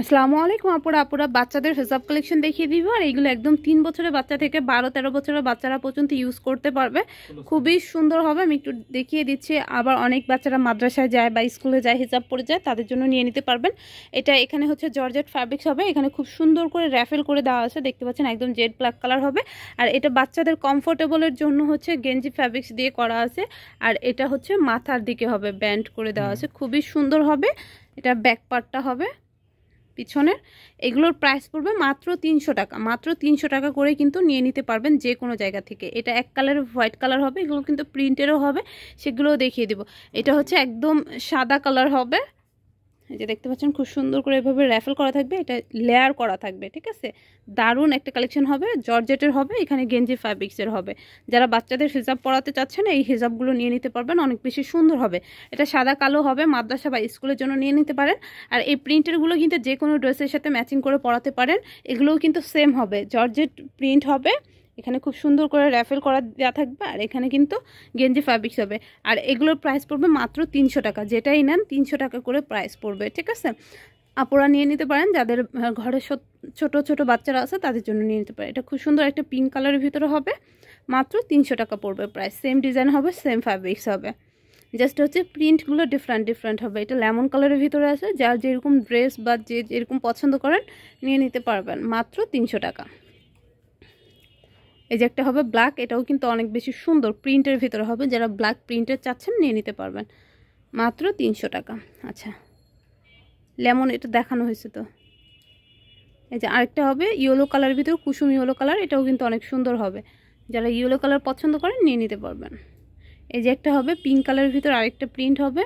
আসসালামু আলাইকুম আপুরা বাচ্চাদের হিজাব কালেকশন দেখিয়ে দিব। আর এগুলো একদম 3 বছরের বাচ্চা থেকে 12-13 বছরের বাচ্চারা পর্যন্ত ইউজ করতে পারবে। খুবই সুন্দর হবে, আমি একটু দেখিয়ে দিচ্ছি। আবার অনেক বাচ্চারা মাদ্রাসায় যায় বা স্কুলে যায়, হিজাব পরে যায়, তাদের জন্য নিয়ে নিতে পারবেন। এটা এখানে হচ্ছে জর্জেট ফ্যাব্রিক্স হবে। এখানে খুব সুন্দর করে র্যাফেল করে দেওয়া আছে, দেখতে পাচ্ছেন একদম জেড ব্ল্যাক কালার হবে। আর এটা বাচ্চাদের কমফোর্টেবলের জন্য হচ্ছে গেঞ্জি ফ্যাব্রিক্স দিয়ে করা আছে। আর এটা হচ্ছে মাথার দিকে হবে, ব্যান্ড করে দেওয়া আছে, খুবই সুন্দর হবে। এটা ব্যাক পার্টটা হবে পিছনের। এগুলোর প্রাইস পড়বে মাত্র 300 টাকা, মাত্র 300 টাকা করে কিন্তু নিয়ে নিতে পারবেন যে কোনো জায়গা থেকে। এটা এক কালারের হোয়াইট কালার হবে, এগুলো কিন্তু প্রিন্টেরও হবে, সেগুলোও দেখিয়ে দিব। এটা হচ্ছে একদম সাদা কালার হবে, এই যে দেখতে পাচ্ছেন খুব সুন্দর করে এভাবে র্যাফেল করা থাকবে, এটা লেয়ার করা থাকবে, ঠিক আছে। দারুণ একটা কালেকশন হবে, জর্জেটের হবে, এখানে গেঞ্জি ফ্যাব্রিক্সের হবে। যারা বাচ্চাদের হিজাব পরাতে চাচ্ছেন এই হিজাবগুলো নিয়ে নিতে পারবেন, অনেক বেশি সুন্দর হবে। এটা সাদা কালো হবে, মাদ্রাসা বা স্কুলের জন্য নিয়ে নিতে পারেন। আর এই প্রিন্টেরগুলো কিন্তু যে কোনো ড্রেসের সাথে ম্যাচিং করে পরাতে পারেন। এগুলোও কিন্তু সেম হবে, জর্জেট প্রিন্ট হবে, এখানে খুব সুন্দর করে র্যাফেল করা দেওয়া থাকবে। আর এখানে কিন্তু গেঞ্জি ফ্যাব্রিক্স হবে। আর এগুলোর প্রাইস পড়বে মাত্র 300 টাকা, যেটাই নেন 300 টাকা করে প্রাইস পড়বে, ঠিক আছে। আপুরা নিয়ে নিতে পারেন, যাদের ঘরে ছোট ছোট বাচ্চারা আছে তাদের জন্য নিয়ে নিতে পারেন। এটা খুব সুন্দর একটা পিঙ্ক কালারের ভিতরে হবে, মাত্র 300 টাকা পড়বে প্রাইস। সেম ডিজাইন হবে, সেম ফ্যাব্রিক্স হবে, জাস্ট হচ্ছে প্রিন্টগুলো ডিফারেন্ট হবে। এটা লেমন কালারের ভিতরে আছে, যার যেরকম ড্রেস বা যে যেরকম পছন্দ করেন নিয়ে নিতে পারবেন, মাত্র 300 টাকা। এই যে একটা হবে ব্ল্যাক, এটাও কিন্তু অনেক বেশি সুন্দর, প্রিন্টের ভিতরে হবে, যারা ব্ল্যাক প্রিন্টের চাচ্ছেন নিয়ে নিতে পারবেন, মাত্র 300 টাকা। আচ্ছা, লেমন এটা দেখানো হয়েছে তো। এই যে আরেকটা হবে ইয়েলো কালারের ভিতরে, কুসুম ইয়েলো কালার, এটাও কিন্তু অনেক সুন্দর হবে, যারা ইয়েলো কালার পছন্দ করেন নিয়ে নিতে পারবেন। এই যে একটা হবে পিঙ্ক কালারের ভিতরে, আরেকটা প্রিন্ট হবে।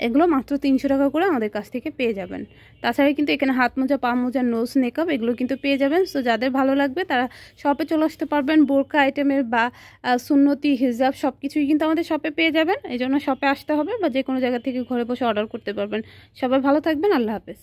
এগুলো মাত্র 300 টাকা করে আমাদের কাছ থেকে পেয়ে যাবেন। তাছাড়া কিন্তু এখানে হাত মোজা, পা মোজা, নোজ মেকআপ এগুলো কিন্তু পেয়ে যাবেন। সো যাদের ভালো লাগবে তারা শপে চলে আসতে পারবেন। বোরকা আইটেমের বা সুন্নতি হিজাব সব কিছুই কিন্তু আমাদের শপে পেয়ে যাবেন। এই জন্য শপে আসতে হবে, বা যে কোনো জায়গা থেকে ঘরে বসে অর্ডার করতে পারবেন। সবাই ভালো থাকবেন, আল্লাহ হাফেজ।